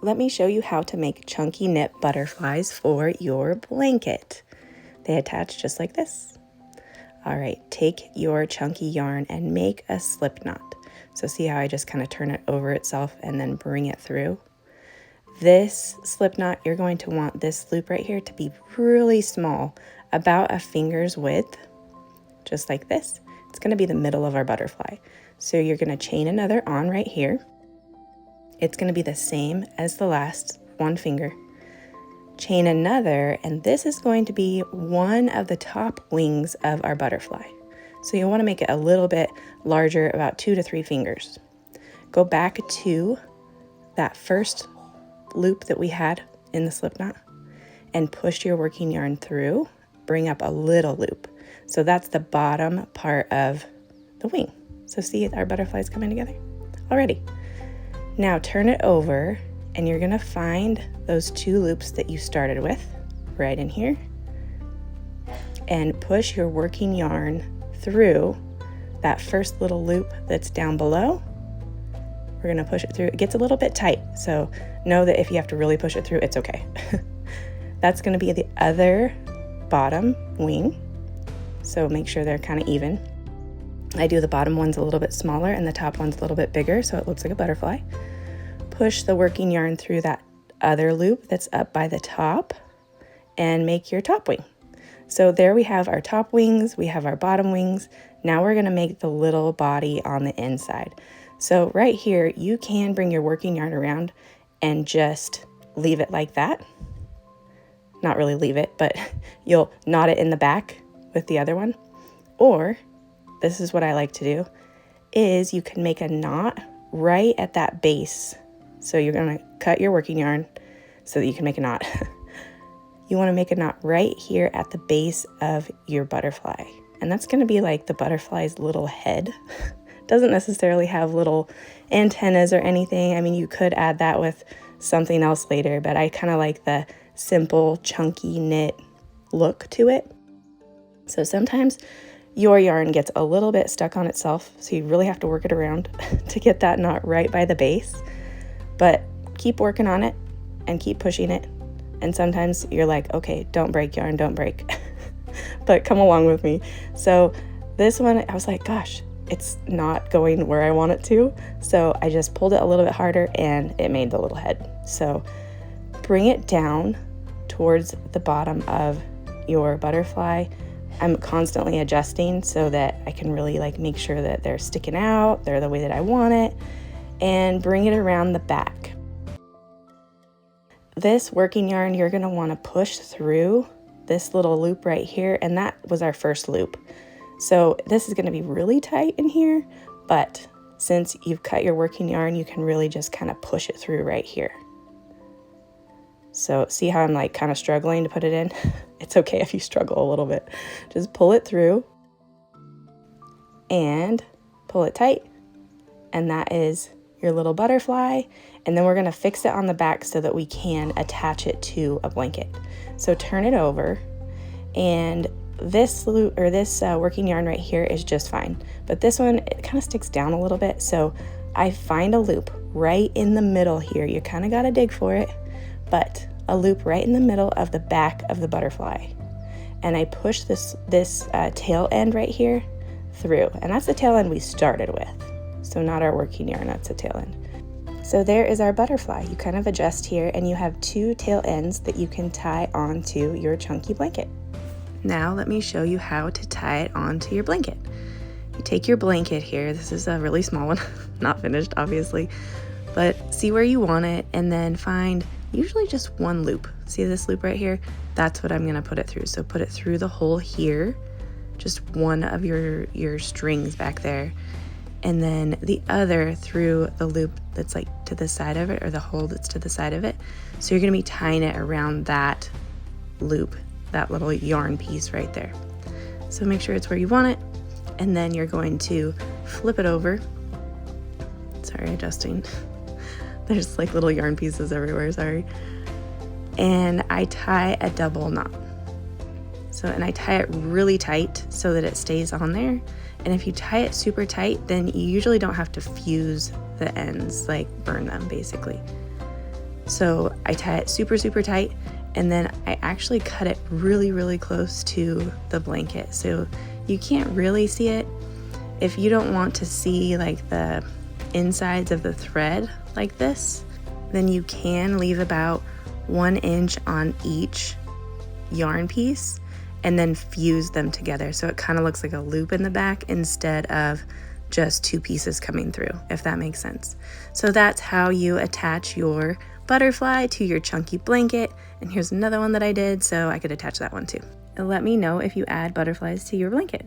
let me show you how to make chunky knit butterflies for your blanket. They attach just like this. All right, take your chunky yarn and make a slip knot. So see how I just kind of turn it over itself and then bring it through? This slip knot, you're going to want this loop right here to be really small, about a finger's width, just like this. It's going to be the middle of our butterfly. So you're going to chain another on right here. It's going to be the same as the last one finger. Chain another, and this is going to be one of the top wings of our butterfly. So you'll want to make it a little bit larger, about 2 to 3 fingers. Go back to that first loop that we had in the slip knot and push your working yarn through, bring up a little loop. So that's the bottom part of the wing. So see, our butterflies coming together already. Now turn it over and you're gonna find those 2 loops that you started with right in here and push your working yarn through that first little loop that's down below. We're gonna push it through. It gets a little bit tight, so know that if you have to really push it through, it's okay. That's gonna be the other bottom wing, so make sure they're kind of even. I do the bottom ones a little bit smaller and the top one's a little bit bigger, so it looks like a butterfly. Push the working yarn through that other loop that's up by the top and make your top wing. So there we have our top wings, we have our bottom wings. Now we're gonna make the little body on the inside. So right here, you can bring your working yarn around and just leave it like that. Not really leave it, but you'll knot it in the back with the other one. Or, this is what I like to do, is you can make a knot right at that base. So you're gonna cut your working yarn so that you can make a knot. You wanna make a knot right here at the base of your butterfly. And that's gonna be like the butterfly's little head. Doesn't necessarily have little antennas or anything. I mean, you could add that with something else later, but I kind of like the simple, chunky knit look to it. So sometimes your yarn gets a little bit stuck on itself, so you really have to work it around to get that knot right by the base. But keep working on it and keep pushing it. And sometimes you're like, okay, don't break yarn, don't break. But come along with me. So this one, I was like, gosh, it's not going where I want it to. So I just pulled it a little bit harder and it made the little head. So bring it down towards the bottom of your butterfly. I'm constantly adjusting so that I can really like make sure that they're sticking out, they're the way that I want it, and bring it around the back. This working yarn, you're gonna wanna push through this little loop right here, and that was our first loop. So this is gonna be really tight in here, but since you've cut your working yarn, you can really just kind of push it through right here. So see how I'm like kind of struggling to put it in? It's okay if you struggle a little bit. Just pull it through and pull it tight. And that is your little butterfly. And then we're gonna fix it on the back so that we can attach it to a blanket. So turn it over, and this loop or this working yarn right here is just fine. But this one, it kind of sticks down a little bit. So I find a loop right in the middle here. You kind of gotta dig for it, but a loop right in the middle of the back of the butterfly. And I push this tail end right here through. And that's the tail end we started with. So not our working yarn, that's the tail end. So there is our butterfly. You kind of adjust here and you have 2 tail ends that you can tie onto your chunky blanket. Now let me show you how to tie it onto your blanket. You take your blanket here. This is a really small one, not finished obviously, but see where you want it and then find usually just one loop. See this loop right here? That's what I'm gonna put it through. So put it through the hole here, just one of your strings back there, and then the other through the loop that's like to the side of it, or the hole that's to the side of it. So you're gonna be tying it around that loop, that little yarn piece right there. So make sure it's where you want it, and then you're going to flip it over. Sorry, adjusting. There's like little yarn pieces everywhere, sorry. And I tie a double knot. So, and I tie it really tight so that it stays on there. And if you tie it super tight, then you usually don't have to fuse the ends, like burn them basically. So I tie it super, super tight, and then I actually cut it really, really close to the blanket. So you can't really see it. If you don't want to see like the insides of the thread like this, then you can leave about 1 inch on each yarn piece and then fuse them together. So it kind of looks like a loop in the back instead of just 2 pieces coming through, if that makes sense. So that's how you attach your butterfly to your chunky blanket. And here's another one that I did, so I could attach that one too. And let me know if you add butterflies to your blanket.